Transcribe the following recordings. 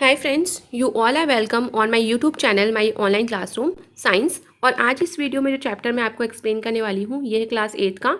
Hi friends, you all are welcome on my YouTube channel my online classroom science. और आज इस video में जो चैप्टर मैं आपको एक्सप्लेन करने वाली हूँ ये है क्लास 8 का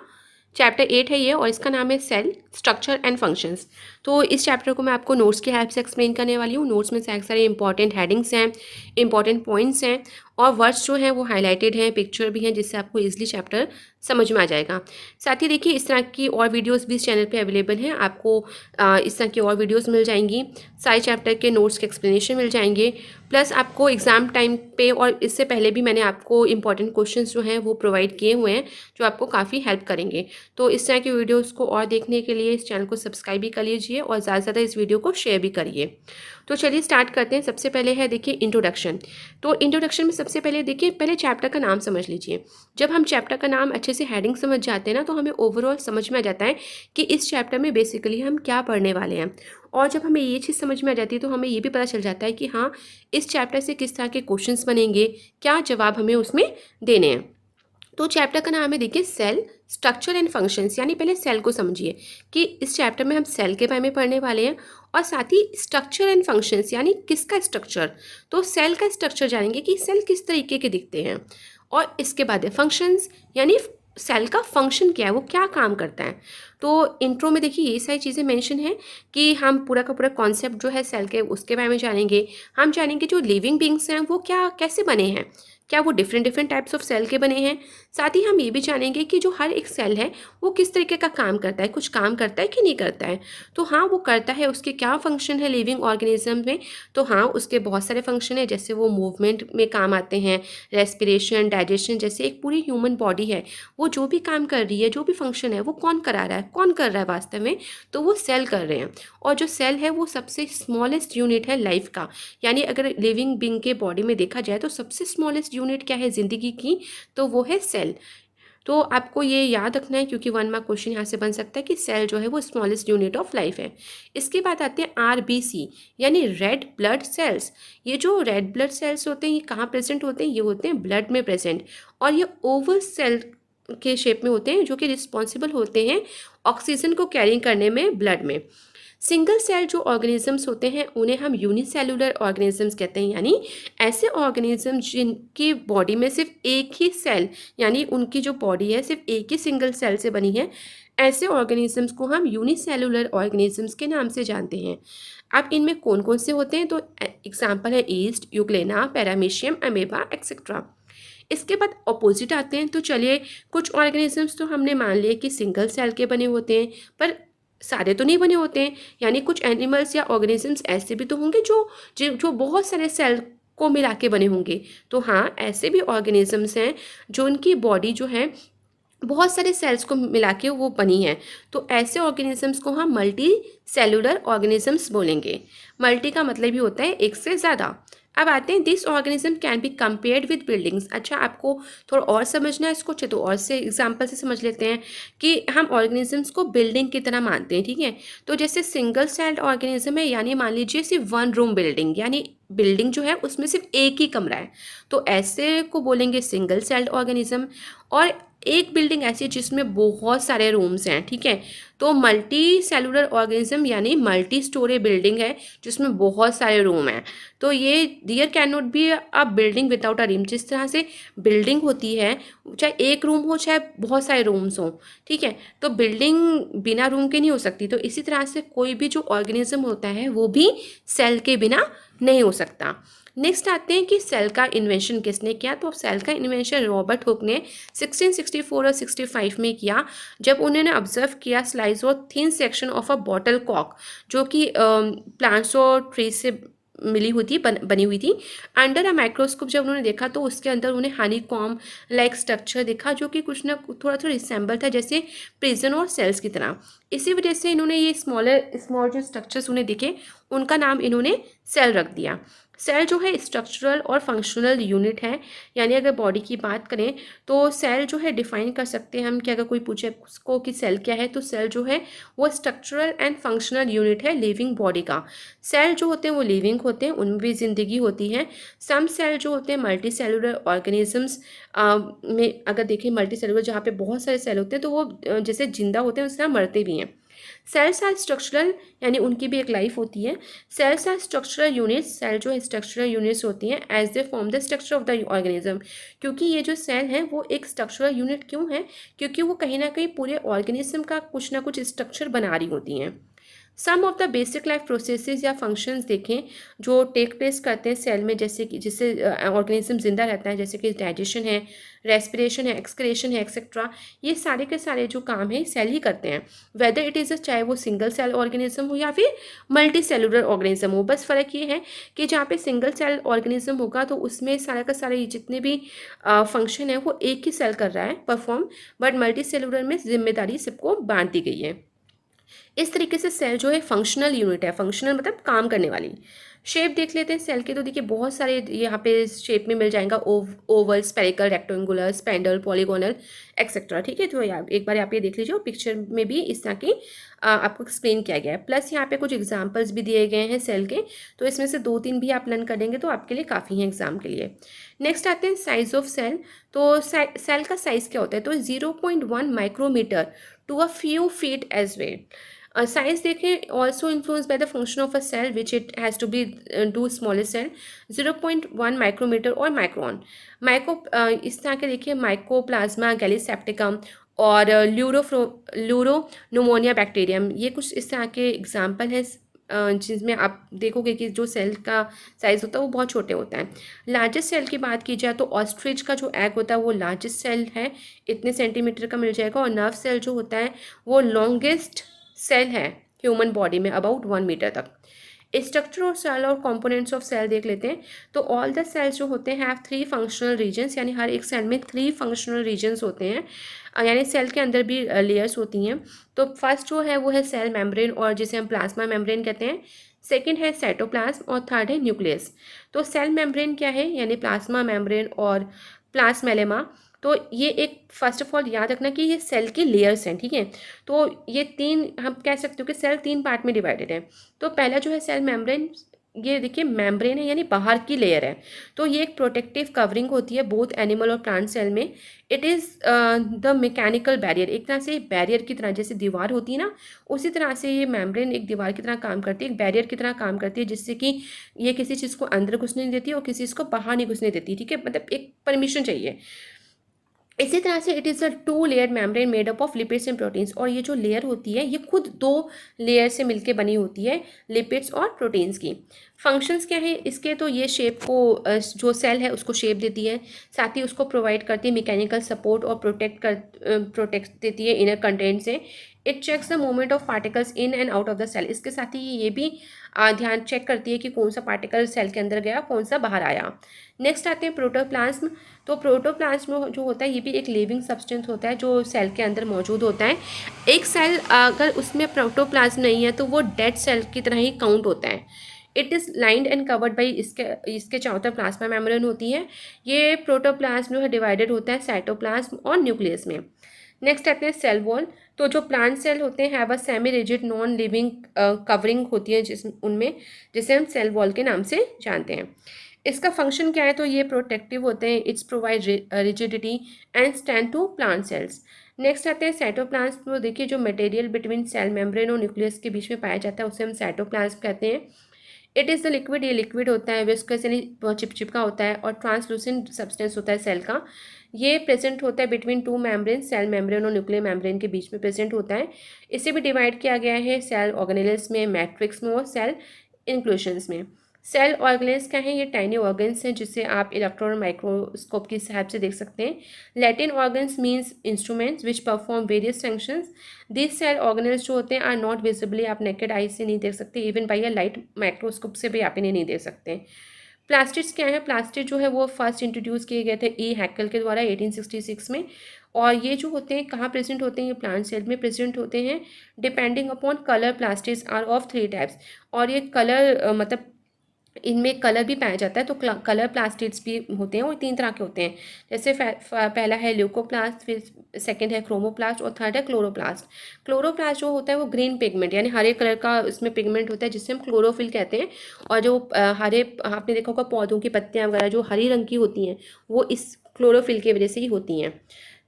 चैप्टर 8 है ये, और इसका नाम है सेल स्ट्रक्चर एंड फंक्शंस। तो इस चैप्टर को मैं आपको नोट्स की हेल्प से एक्सप्लेन करने वाली हूँ। नोट्स में से सारे इंपॉर्टेंट हेडिंग्स हैं, इंपॉर्टेंट पॉइंट्स हैं, और वर्ड्स जो हैं वो हाईलाइटेड हैं, पिक्चर भी हैं, जिससे आपको ईजिली चैप्टर समझ में आ जाएगा। साथ ही देखिए, इस तरह की और वीडियोस भी इस चैनल पे अवेलेबल हैं। आपको इस तरह की और वीडियोस मिल जाएंगी, सारे चैप्टर के नोट्स के एक्सप्लेनेशन मिल जाएंगे, प्लस आपको एग्ज़ाम टाइम पे और इससे पहले भी मैंने आपको इंपॉर्टेंट क्वेश्चंस जो हैं वो प्रोवाइड किए हुए हैं, जो आपको काफ़ी हेल्प करेंगे। तो इस तरह की वीडियोस को और देखने के लिए इस चैनल को सब्सक्राइब भी कर लीजिए और ज़्यादा से ज़्यादा इस वीडियो को शेयर भी करिए। तो चलिए स्टार्ट करते हैं। सबसे पहले है देखिए इंट्रोडक्शन। तो इंट्रोडक्शन में सबसे पहले देखिए, पहले चैप्टर का नाम समझ लीजिए। जब हम चैप्टर का नाम अच्छे से हेडिंग समझ जाते हैं ना, तो हमें ओवरऑल समझ में आ जाता है कि इस चैप्टर में बेसिकली हम क्या पढ़ने वाले हैं। और जब हमें ये चीज़ समझ में आ जाती है तो हमें ये भी पता चल जाता है कि हाँ, इस चैप्टर से किस तरह के क्वेश्चंस बनेंगे, क्या जवाब हमें उसमें देने हैं। तो चैप्टर का नाम है देखिए सेल स्ट्रक्चर एंड फंक्शंस, यानी पहले सेल को समझिए कि इस चैप्टर में हम सेल के बारे में पढ़ने वाले हैं, और साथ ही स्ट्रक्चर एंड फंक्शंस यानी किसका स्ट्रक्चर। तो सेल का स्ट्रक्चर जानेंगे कि सेल किस तरीके के दिखते हैं, और इसके बाद है फंक्शंस, यानी सेल का फंक्शन क्या है, वो क्या काम करता है। तो इंट्रो में देखिए ये सारी चीज़ें मेंशन है कि हम पूरा का पूरा कॉन्सेप्ट जो है सेल के उसके बारे में जानेंगे। हम जानेंगे जो लिविंग बींग्स हैं वो क्या कैसे बने हैं, क्या वो different different types of cell के बने हैं। साथ ही हम ये भी जानेंगे कि जो हर एक सेल है वो किस तरीके का काम करता है, कुछ काम करता है कि नहीं करता है। तो हाँ, वो करता है, उसके क्या फंक्शन है लिविंग ऑर्गेनिज्म में। तो हाँ, उसके बहुत सारे फंक्शन है, जैसे वो मूवमेंट में काम आते हैं, रेस्पिरेशन, डाइजेशन, जैसे एक पूरी ह्यूमन बॉडी है, वो जो भी काम कर रही है, जो भी फंक्शन है, वो कौन करा रहा है, कौन कर रहा है वास्तव में, तो वो सेल कर रहे हैं। और जो सेल है वो सबसे स्मॉलेस्ट यूनिट है लाइफ का, यानी अगर लिविंग बींग के बॉडी में देखा जाए तो सबसे स्मॉलेस्ट यूनिट क्या है ज़िंदगी की, तो वो है सेल। तो आपको ये याद रखना है, क्योंकि 1 मार्क क्वेश्चन यहाँ से बन सकता है कि सेल जो है वो स्मॉलेस्ट यूनिट ऑफ लाइफ है। इसके बाद आते हैं RBC, यानी रेड ब्लड सेल्स। ये जो रेड ब्लड सेल्स होते हैं ये कहाँ प्रेजेंट होते हैं, ये होते हैं ब्लड में प्रेजेंट, और ये ओवल सेल के शेप में होते हैं, जो कि रिस्पॉन्सिबल होते हैं ऑक्सीजन को कैरी करने में ब्लड में। सिंगल सेल जो ऑर्गेनिजम्स होते हैं उन्हें हम यूनिसेलुलर ऑर्गेनिजम्स कहते हैं, यानी ऐसे ऑर्गेनिज्म जिनकी बॉडी में सिर्फ एक ही सेल, यानी उनकी जो बॉडी है सिर्फ एक ही सिंगल सेल से बनी है, ऐसे ऑर्गेनिजम्स को हम यूनिसेलुलर ऑर्गेनिजम्स के नाम से जानते हैं। अब इनमें कौन कौन से होते हैं, तो एग्जाम्पल है east, euglena, paramecium, amoeba etcetera. इसके बाद अपोजिट आते हैं। तो चलिए, कुछ ऑर्गेनिजम्स तो हमने मान लिए कि सिंगल सेल के बने होते हैं, पर सारे तो नहीं बने होते हैं, यानी कुछ एनिमल्स या ऑर्गेनिजम्स ऐसे भी तो होंगे जो बहुत सारे सेल को मिला के बने होंगे। तो हाँ, ऐसे भी ऑर्गेनिजम्स हैं जो उनकी बॉडी जो है बहुत सारे सेल्स को मिला के वो बनी है। तो ऐसे ऑर्गेनिजम्स को हम मल्टी सेलुलर ऑर्गेनिजम्स बोलेंगे। मल्टी का मतलब ही होता है एक से ज़्यादा। अब आते हैं, this organism can be compared with buildings. अच्छा, आपको थोड़ा और समझना है इसको, तो और से एग्जांपल से समझ लेते हैं कि हम ऑर्गेनिजम्स को बिल्डिंग की तरह मानते हैं, ठीक है। तो जैसे सिंगल सेल्ड ऑर्गेनिज्म है, यानी मान लीजिए सिर्फ 1 रूम बिल्डिंग, यानी बिल्डिंग जो है उसमें सिर्फ एक ही कमरा है, तो ऐसे को बोलेंगे सिंगल सेल्ड ऑर्गेनिज्म। और एक बिल्डिंग ऐसी है जिसमें बहुत सारे रूम्स हैं, ठीक है, तो मल्टी सेलुलर ऑर्गेनिज्म यानी मल्टी स्टोरी बिल्डिंग है जिसमें बहुत सारे रूम हैं। तो ये there can not be a building without a room. जिस तरह से बिल्डिंग होती है, चाहे एक रूम हो चाहे बहुत सारे रूम्स हों, ठीक है, तो बिल्डिंग बिना रूम के नहीं हो सकती। तो इसी तरह से कोई भी जो ऑर्गेनिज्म होता है वो भी सेल के बिना नहीं हो सकता। नेक्स्ट आते हैं कि सेल का इन्वेंशन किसने किया। तो सेल का इन्वेंशन रॉबर्ट हुक ने 1664 और 65 में किया, जब उन्होंने ऑब्जर्व किया स्लाइस और thin section of a bottle कॉक, जो कि प्लांट्स और ट्रीज से मिली हुई थी, बनी हुई थी। अंडर अ माइक्रोस्कोप जब उन्होंने देखा तो उसके अंदर उन्हें हनी कॉम लाइक स्ट्रक्चर दिखा, जो कि कुछ ना थोड़ा थोड़ा रिसेंबल था जैसे प्रिजन और सेल्स की तरह। इसी वजह से इन्होंने ये स्मॉल जो स्ट्रक्चर्स उन्हें दिखे, उनका नाम इन्होंने सेल रख दिया। सेल जो है स्ट्रक्चरल और फंक्शनल यूनिट है, यानी अगर बॉडी की बात करें तो सेल जो है डिफाइन कर सकते हैं हम कि अगर कोई पूछे उसको कि सेल क्या है, तो सेल जो है वो स्ट्रक्चरल एंड फंक्शनल यूनिट है लिविंग बॉडी का। सेल जो होते हैं वो लिविंग होते हैं, उनमें भी जिंदगी होती है। सम सेल जो होते हैं मल्टी सेलुलर ऑर्गेनिजम्स में अगर देखें मल्टी सेलुलर जहाँ पे बहुत सारे सेल होते हैं तो वो जैसे जिंदा होते हैं उस तरह मरते भी हैं। सेल्स आर स्ट्रक्चरल, यानी उनकी भी एक लाइफ होती है। Cells are structural units, cell जो है स्ट्रक्चरल यूनिट्स होती हैं as they form the structure of the organism. क्योंकि ये जो सेल हैं वो एक स्ट्रक्चरल यूनिट क्यों है, क्योंकि वो कहीं ना कहीं पूरे ऑर्गेनिज्म का कुछ ना कुछ स्ट्रक्चर बना रही होती हैं। Some of the basic life processes या फंक्शंस देखें जो टेक प्लेस करते हैं सेल में, जैसे कि जिससे ऑर्गेनिज्म जिंदा रहता है, जैसे कि डाइजेशन है, रेस्पिरेशन है, एक्सक्रेशन है, एक्सेट्रा। ये सारे के सारे जो काम है सेल ही करते हैं, वेदर इट इज़ चाहे वो सिंगल सेल ऑर्गेनिज्म हो या फिर मल्टी सेलुलर ऑर्गेनिज्म हो। बस फ़र्क ये है कि जहाँ पे सिंगल सेल ऑर्गेनिज्म होगा तो उसमें सारा का सारा ये जितने भी फंक्शन है वो एक ही सेल कर रहा है परफॉर्म, बट मल्टी सेलुलर में जिम्मेदारी सबको बांट दी गई है। इस तरीके से सेल जो है फंक्शनल यूनिट है, फंक्शनल मतलब काम करने वाली। शेप देख लेते हैं सेल के, तो देखिए बहुत सारे यहाँ पे शेप में मिल जाएगा, Oval, spherical, rectangular, spindle, polygonal, etcetera. ठीक है, तो एक बार आप ये देख लीजिए, पिक्चर में भी इस तरह की आपको एक्सप्लेन किया गया है। प्लस यहाँ पे कुछ एग्जाम्पल्स भी दिए गए हैं सेल के, तो इसमें से 2-3 भी आप लर्न करेंगे तो आपके लिए काफ़ी हैं एग्जाम के लिए। नेक्स्ट आते हैं साइज ऑफ सेल। तो सेल का साइज क्या होता है, तो 0.1 micrometre to a few feet as weight. Size देखें, also influence by the function of a cell which it has to be to smallest cell, 0.1 micrometre और माइक्रोन। इस तरह के देखिए माइकोप्लाज्मा गैलीसेप्टिकम और ल्यूरोनोमोनिया बैक्टीरियम, ये कुछ इस तरह के एग्जाम्पल हैं जिसमें आप देखोगे कि जो सेल का साइज़ होता है वो बहुत छोटे होता है। लार्जेस्ट सेल की बात की जाए तो ऑस्ट्रिच का जो एग होता है वो लार्जेस्ट सेल है, इतने सेंटीमीटर का मिल जाएगा। और नर्व सेल जो होता है वो लॉन्गेस्ट सेल है ह्यूमन बॉडी में, अबाउट 1 मीटर तक। स्ट्रक्चर और सेल और कंपोनेंट्स ऑफ सेल देख लेते हैं। तो ऑल द सेल्स जो होते हैं हैव 3 फंक्शनल रीजन्स, यानी हर एक सेल में 3 फंक्शनल रीजन्स होते हैं, यानी सेल के अंदर भी लेयर्स होती हैं। तो फर्स्ट जो है वो है सेल मेम्ब्रेन, और जिसे हम प्लाज्मा मेम्ब्रेन कहते हैं। सेकेंड है साइटोप्लाज्म और थर्ड है न्यूक्लियस। तो सेल मेम्ब्रेन क्या है, यानी प्लाज्मा मेम्ब्रेन और प्लाज्मेलेमा। तो ये एक फर्स्ट ऑफ ऑल याद रखना कि ये सेल की लेयर्स हैं, ठीक है। तो ये 3 हम कह सकते हो कि सेल 3 पार्ट में डिवाइडेड है। तो पहला जो है सेल मेम्ब्रेन, ये देखिए मेम्ब्रेन है यानी बाहर की लेयर है। तो ये एक प्रोटेक्टिव कवरिंग होती है बोथ एनिमल और प्लांट सेल में। It is the mechanical barrier, एक तरह से बैरियर की तरह, जैसे दीवार होती है ना, उसी तरह से ये मेम्ब्रेन एक दीवार की तरह काम करती है, एक बैरियर की तरह काम करती है, जिससे कि ये किसी चीज़ को अंदर घुसने नहीं देती और किसी चीज़ को बाहर नहीं घुसने देती, ठीक है, मतलब एक परमिशन चाहिए। इसी तरह से it is a 2 layer membrane made up of lipids and proteins, और ये जो लेयर होती है ये खुद 2 लेयर से मिलकर बनी होती है, लिपिड्स और प्रोटीन्स की। फंक्शंस क्या है इसके, तो ये शेप को जो सेल है उसको शेप देती है, साथ ही उसको प्रोवाइड करती है मैकेनिकल सपोर्ट और प्रोटेक्ट देती है इनर कंटेंट से। It checks the movement of particles in and out of the cell, इसके साथ ही ये भी ध्यान चेक करती है कि कौन सा पार्टिकल सेल के अंदर गया, कौन सा बाहर आया। नेक्स्ट आते हैं प्रोटोप्लाज्म। तो प्रोटोप्लाज्म जो होता है ये भी एक लिविंग सब्सटेंस होता है जो सेल के अंदर मौजूद होता है। एक सेल अगर उसमें प्रोटोप्लाज्म नहीं है तो वो डेड सेल की तरह ही काउंट होता है। It is lined and covered by, इसके चारों तरफ प्लाज्मा मेम्ब्रेन होती है। ये प्रोटोप्लाज्म जो है डिवाइडेड होता है साइटोप्लाज्म और न्यूक्लियस में। नेक्स्ट आते हैं सेल वॉल। तो जो प्लांट सेल होते हैं have a semi rigid non living covering होती है उनमें, जिसे हम सेल वॉल के नाम से जानते हैं। इसका फंक्शन क्या है, तो ये प्रोटेक्टिव होते हैं, its provide rigidity and stand to plant cells. Next आते हैं साइटोप्लाज्म। तो देखिए जो मटेरियल बिटवीन सेल मेम्ब्रेन और न्यूक्लियस के बीच में पाया जाता है उसे हम साइटोप्लाज्म कहते हैं। इट इज़ द लिक्विड, ये लिक्विड होता है, विस्कस यानी बहुत चिपचिपका होता है और ट्रांसलूसेंट सब्सटेंस होता है सेल का। ये प्रेजेंट होता है बिटवीन 2 मेम्ब्रेन, सेल मेम्ब्रेन और न्यूक्लियर मेम्ब्रेन के बीच में प्रेजेंट होता है। इसे भी डिवाइड किया गया है सेल ऑर्गेनेल्स में, मैट्रिक्स में और सेल इंक्लूशंस में। सेल ऑर्गेनेल्स क्या है, ये टाइनी ऑर्गन्स हैं जिसे आप इलेक्ट्रॉन माइक्रोस्कोप की सहायता से देख सकते हैं। Latin organs means instruments which perform various functions. This cell organelles जो होते हैं आर नॉट विजिबली, आप नेकेड आई से नहीं देख सकते, even by a light microscope से भी आप इन्हें नहीं देख सकते। प्लास्टिड्स क्या है, प्लास्टिड जो है वो फर्स्ट इंट्रोड्यूस किए गए थे ई हैकेल के द्वारा 1866 में। और ये जो होते हैं कहाँ प्रेजेंट होते हैं, ये प्लांट सेल में प्रेजेंट होते हैं। Depending upon colour plastids are of 3 types. और ये कलर मतलब इनमें कलर भी पाया जाता है, तो कलर प्लास्टिड्स भी होते हैं और 3 तरह के होते हैं। जैसे पहला है ल्यूकोप्लास्ट, फिर सेकंड है क्रोमोप्लास्ट और थर्ड है क्लोरोप्लास्ट। क्लोरोप्लास्ट जो होता है वो ग्रीन पिगमेंट यानी हरे कलर का इसमें पिगमेंट होता है जिसे हम क्लोरोफिल कहते हैं। और जो हरे आपने देखा होगा पौधों की पत्तियां वगैरह जो हरी रंग की होती हैं वो इस क्लोरोफिल की वजह से ही होती हैं।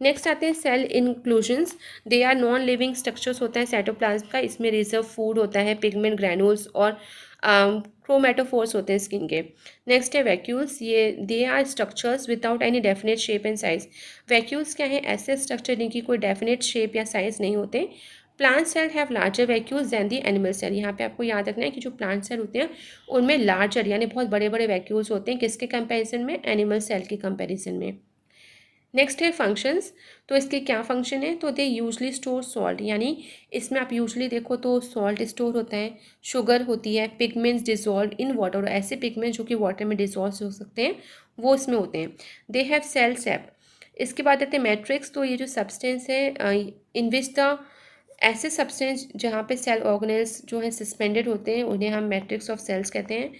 नेक्स्ट आते हैं cell inclusions. They are non living structures होता है साइटोप्लाज्म का, इसमें रिजर्व फूड होता है, पिगमेंट ग्रैनुल्स और क्रोमेटोफोर्स होते हैं स्किन के। नेक्स्ट है वैक्यूल्स, ये they are structures without any definite shape and size. Vacuoles क्या है? ऐसे स्ट्रक्चर जिनकी कोई डेफिनेट शेप या साइज नहीं होते। Plant cell have larger vacuoles than the animal cell. यहाँ पे आपको याद रखना है कि जो प्लांट सेल होते हैं उनमें लार्जर यानी बहुत बड़े बड़े वैक्यूल्स होते हैं, किसके कंपैरिजन में? एनिमल सेल के कंपैरिजन में। नेक्स्ट है फंक्शंस। तो इसके क्या फंक्शन है? तो दे यूजली स्टोर सॉल्ट, यानी इसमें आप यूजली देखो तो सॉल्ट स्टोर होता है, शुगर होती है, पिगमेंट्स डिजॉल्व इन वाटर, ऐसे पिगमेंट्स जो कि वाटर में डिजॉल्व हो सकते हैं वो इसमें होते हैं। दे हैव सेल सेप। इसके बाद आते हैं मैट्रिक्स। तो ये जो सब्सटेंस है इन विच द ऐसे सब्सटेंस जहाँ पे सेल ऑर्गेनेल्स जो है सस्पेंडेड होते हैं उन्हें हम मैट्रिक्स ऑफ सेल्स कहते हैं।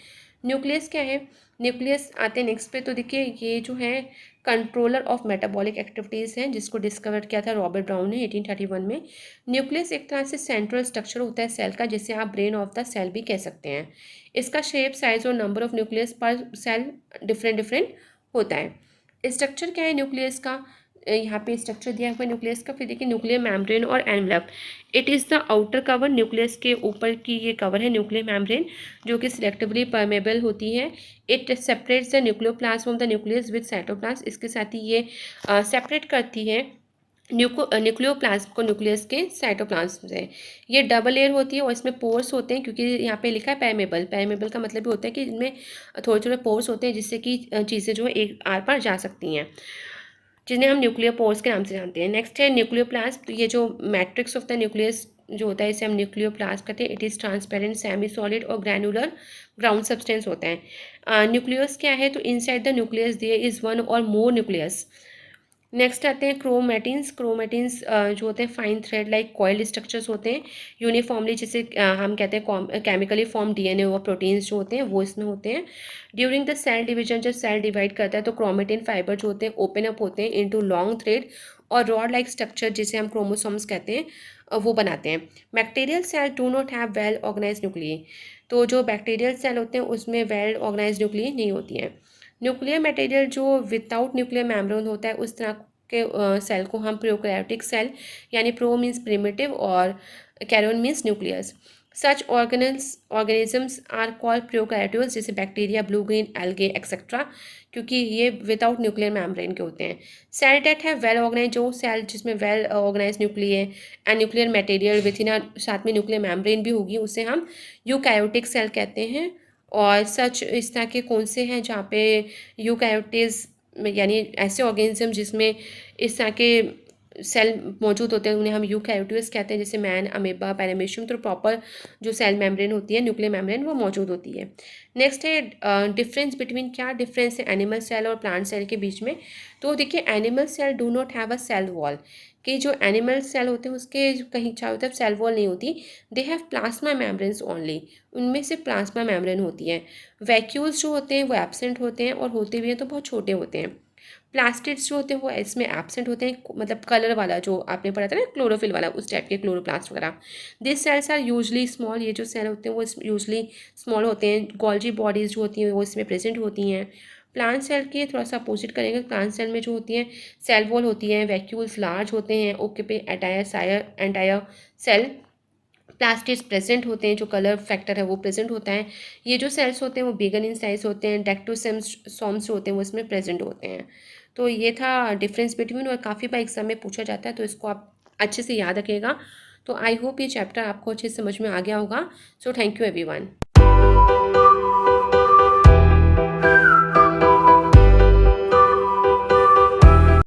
न्यूक्लियस क्या है? न्यूक्लियस आते हैं नेक्स्ट पे। तो देखिए ये जो है कंट्रोलर ऑफ मेटाबॉलिक एक्टिविटीज़ हैं जिसको डिस्कवर किया था रॉबर्ट ब्राउन ने 1831 में। न्यूक्लियस एक तरह से सेंट्रल स्ट्रक्चर होता है सेल का, जिसे आप ब्रेन ऑफ द सेल भी कह सकते हैं। इसका शेप, साइज और नंबर ऑफ न्यूक्लियस पर सेल डिफरेंट डिफरेंट होता है। स्ट्रक्चर क्या है न्यूक्लियस का? यहाँ पे स्ट्रक्चर दिया हुआ है न्यूक्लियस का। फिर देखिए न्यूक्लियर मेम्ब्रेन और envelope. It is the outer cover, nucleus के ऊपर की ये कवर है न्यूक्लियर मेम्ब्रेन जो कि सिलेक्टिवली परमेबल होती है। It separates the nucleoplast from the nucleus with cytoplast. इसके साथ ही ये सेपरेट करती है न्यूक्लियोप्लाज्म को न्यूक्लियस के साइटोप्लाज्म से। ये डबल लेयर होती है और इसमें पोर्स होते हैं, क्योंकि यहाँ पे लिखा है परमेबल। परमेबल का मतलब भी होता है कि इनमें थोड़े थोड़े पोर्स होते हैं जिससे कि चीज़ें जो है एक आर पार जा सकती हैं, जिन्हें हम न्यूक्लियर पोर्स के नाम से जानते हैं। नेक्स्ट है न्यूक्लियोप्लास्ट। तो ये जो मैट्रिक्स ऑफ द न्यूक्लियस जो होता है इसे हम न्यूक्लियोप्लास्ट कहते हैं। It is transparent, semi solid और ग्रैनुलर ग्राउंड सब्सटेंस होता है। न्यूक्लियस क्या है? तो inside the nucleus there is one or more nucleus. Next आते हैं क्रोमेटिन्स। क्रोमेटिन्स जो होते हैं fine thread like coiled structures होते हैं यूनिफॉर्मली, जिसे हम कहते हैं केमिकली फॉर्म डीएनए और प्रोटीन्स जो होते हैं वो इसमें होते हैं। ड्यूरिंग द सेल डिवीजन, जब सेल डिवाइड करता है तो क्रोमेटिन फाइबर जो होते हैं ओपन अप होते हैं इनटू लॉन्ग थ्रेड और रॉड लाइक स्ट्रक्चर जिसे हम क्रोमोसोम्स कहते हैं वो बनाते हैं। Bacterial cell do not have well organise nuclei. तो जो बैक्टीरियल सेल होते हैं उसमें वेल ऑर्गेनाइज न्यूक्लिय नहीं होती हैं। न्यूक्लियर मटेरियल जो विदाउट न्यूक्लियर मेम्ब्रेन होता है उस तरह के सेल को हम प्रोकैरियोटिक सेल, यानी प्रो मीन्स प्रिमिटिव और karyon means nucleus. Such organisms are called prokaryotes, जैसे bacteria, blue green algae etcetera, क्योंकि ये विदाउट न्यूक्लियर मेम्ब्रेन के होते हैं। सेल डेट है वेल ऑर्गेनाइज, जो सेल जिसमें well organise nuclei and nuclear material within साथ में न्यूक्लियर मेम्ब्रेन भी होगी, उसे हम यूकैरियोटिक सेल कहते हैं। और सच इस तरह के कौन से हैं जहाँ पे यूकैरियोटिस यानी ऐसे ऑर्गेनिज्म जिसमें इस तरह के सेल मौजूद होते हैं उन्हें हम यूकैरियोट्स कहते हैं, जैसे मैन, अमेबा, पैरामीशियम। तो प्रॉपर जो सेल मेम्ब्रेन होती है न्यूक्लियर मेम्ब्रेन वो मौजूद होती है। नेक्स्ट है डिफरेंस बिटवीन, क्या डिफरेंस है एनिमल सेल और प्लांट सेल के बीच में? तो देखिए animal cell do not have a cell wall, कि जो एनिमल सेल होते हैं उसके कहीं चारों तरफ सेल वॉल नहीं होती। They have plasma membranes only, उनमें से प्लाज्मा मेम्ब्रेन होती है। वैक्यूल्स जो होते हैं वो एब्सेंट होते हैं और होते भी हैं तो बहुत छोटे होते हैं। प्लास्टिड्स जो होते हैं वो इसमें एब्सेंट होते हैं, मतलब कलर वाला जो आपने पढ़ा था ना क्लोरोफिल वाला, उस टाइप के क्लोरोप्लास्ट वगैरह। This cells are usually small, ये जो सेल होते हैं वो यूजली स्मॉल होते हैं। गोल्जी बॉडीज़ जो होती हैं वो इसमें प्रेजेंट होती हैं। प्लांट सेल के थोड़ा सा अपोजिट करेंगे। प्लांट सेल में जो होती हैं सेल वॉल होती हैं, वैक्यूल्स लार्ज होते हैं, ओके पे एंटायर सेल प्लास्टिड्स प्रेजेंट होते हैं, जो कलर फैक्टर है वो प्रेजेंट होता है। ये जो सेल्स होते हैं वो बिगन इन साइज होते हैं। डेक्टोसेम्स सॉम्स होते हैं वो इसमें प्रेजेंट होते हैं। तो ये था डिफरेंस बिटवीन, और काफ़ी बार एग्जाम में पूछा जाता है तो इसको आप अच्छे से याद रखिएगा। तो आई होप ये चैप्टर आपको अच्छे से समझ में आ गया होगा। So thank you everyone.